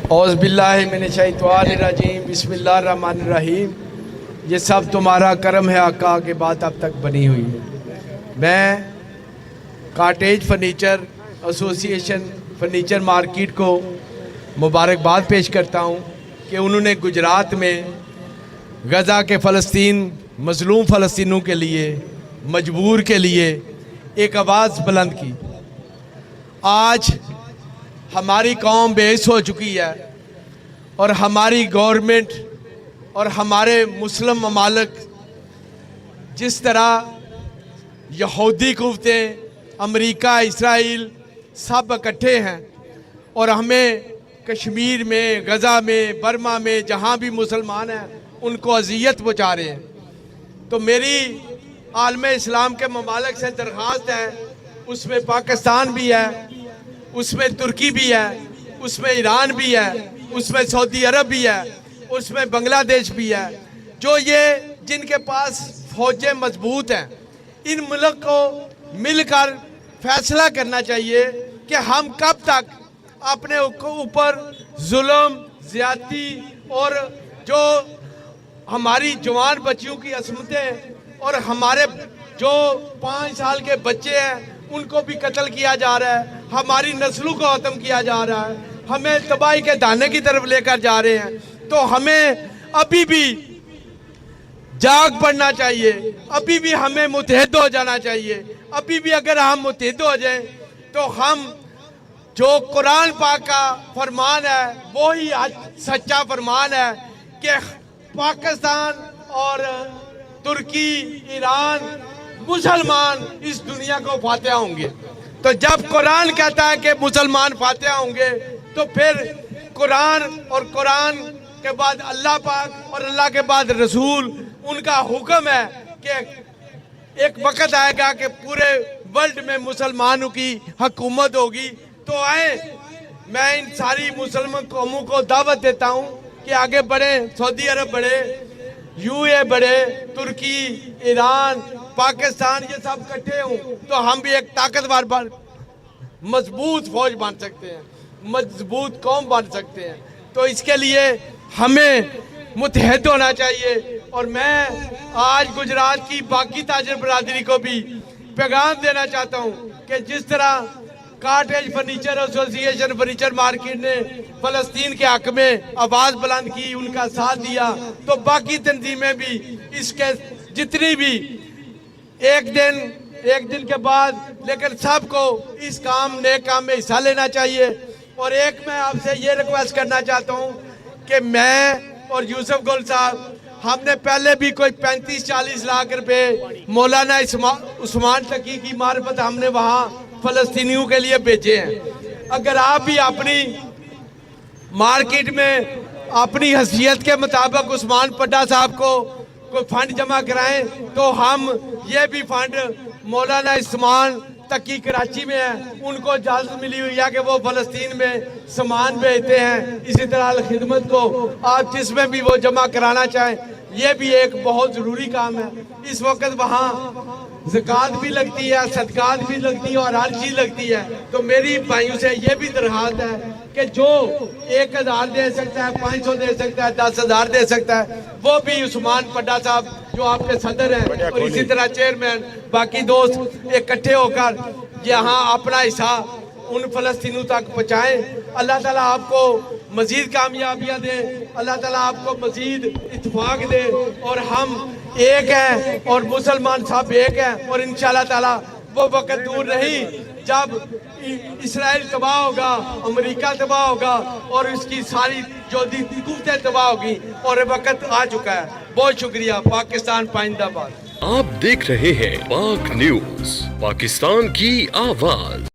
औज़ बिल्लाहि मिनश्शैतानिर्रजीम बिस्मिल्लाहिर्रहमानिर्रहीम। ये सब तुम्हारा करम है आका के बात अब तक बनी हुई है। मैं cottage furniture association furniture market को मुबारकबाद पेश करता हूँ कि उन्होंने गुजरात में गज़ा के फ़लस्तीन मज़लूम फ़लस्तीनों के लिए मजबूर के लिए एक आवाज़ बुलंद की। आज हमारी कौम बेहिस हो चुकी है और हमारी गवर्नमेंट और हमारे मुस्लिम ममालिक जिस तरह यहूदी कुव्वतें अमेरिका इसराइल सब इकट्ठे हैं और हमें कश्मीर में गज़ा में बर्मा में जहाँ भी मुसलमान हैं उनको अजियत पहुँचा रहे हैं। तो मेरी आलम इस्लाम के ममालिक से दरख्वास्त है, उसमें पाकिस्तान भी है, उसमें तुर्की भी है, उसमें ईरान भी है, उसमें सऊदी अरब भी है, उसमें बांग्लादेश भी है, जो ये जिनके पास फौजें मजबूत हैं, इन मुल्क को मिलकर फैसला करना चाहिए कि हम कब तक अपने ऊपर जुल्म ज़्यादती और जो हमारी जवान बच्चियों की असमतें और हमारे जो 5 साल के बच्चे हैं उनको भी कत्ल किया जा रहा है, हमारी नस्लों को ख़त्म किया जा रहा है, हमें तबाही के दाने की तरफ लेकर जा रहे हैं। तो हमें अभी भी जाग पड़ना चाहिए, अभी भी हमें मुत्तहिद हो जाना चाहिए। अभी भी अगर हम मुत्तहिद हो जाएं तो हम जो कुरान पाक का फरमान है वो ही सच्चा फरमान है कि पाकिस्तान और तुर्की ईरान मुसलमान इस दुनिया को फातिहा होंगे। तो जब कुरान कहता है कि मुसलमान फातिहा होंगे तो फिर कुरान और कुरान के बाद अल्लाह पाक और अल्लाह के बाद रसूल उनका हुक्म है कि एक वक्त आएगा कि पूरे वर्ल्ड में मुसलमानों की हुकूमत होगी। तो आए, मैं इन सारी मुसलमान कौमों को दावत देता हूँ कि आगे बढ़े, सऊदी अरब बढ़े, यूए बढ़े, तुर्की ईरान पाकिस्तान ये सब इकट्ठे हों तो हम भी एक ताकतवर मजबूत फौज बन सकते हैं, मजबूत कौम बन सकते हैं। तो इसके लिए हमें मुत्तहिद होना चाहिए। और मैं आज गुजरात की बाकी ताजिर बरादरी को भी पैगाम देना चाहता हूँ कि जिस तरह cottage furniture association furniture market ने फ़लस्तीन के हक में आवाज़ बुलंद की, उनका साथ दिया, तो बाकी तंजीमें भी इसके जितनी भी एक दिन के बाद लेकिन सबको इस नए काम में हिस्सा लेना चाहिए। और एक मैं आपसे ये रिक्वेस्ट करना चाहता हूँ कि मैं और यूसुफ गुल साहब हमने पहले भी कोई 35-40 लाख रुपए मौलाना उस्मान तकी की मार्फत हमने वहाँ फ़लस्तीनियों के लिए भेजे हैं। अगर आप भी अपनी मार्केट में अपनी हैसियत के मुताबिक उस्मान पड्डा साहब को कोई फंड जमा कराएं तो हम ये भी फंड मौलाना उस्मान तकी कराची में है, उनको इजाज़त मिली हुई है कि वो फ़लस्तीन में सामान भेजते हैं। इसी तरह अल खिदमत को आप जिसमें भी वो जमा कराना चाहें, ये भी एक बहुत ज़रूरी काम है। इस वक्त वहाँ ज़कात भी लगती है, सदकात भी लगती है और हर चीज़ लगती है। तो मेरी भाइयों से ये भी दरख्वास्त है कि जो 1000 दे सकता है, 500 दे सकता है, 10,000 दे सकता है, वो भी उस्मान पड्डा साहब जो आपके सदर हैं और इसी तरह चेयरमैन बाकी दोस्त इकट्ठे होकर यहाँ अपना हिस्सा उन फ़लस्तीनों तक पहुँचाएँ। अल्लाह ताला आपको मज़ीद कामयाबियाँ दे, अल्लाह ताला आपको मज़ीद इत्तेफाक दे और हम एक हैं और मुसलमान सब एक हैं। और इंशाअल्लाह ताला वो वक्त दूर नहीं जब इसराइल तबाह होगा, अमेरिका तबाह होगा और इसकी सारी जो कुव्वतें तबाह होगी और वक्त आ चुका है। बहुत शुक्रिया। पाकिस्तान पाइंदाबाद। आप देख रहे हैं पाक न्यूज, पाकिस्तान की आवाज।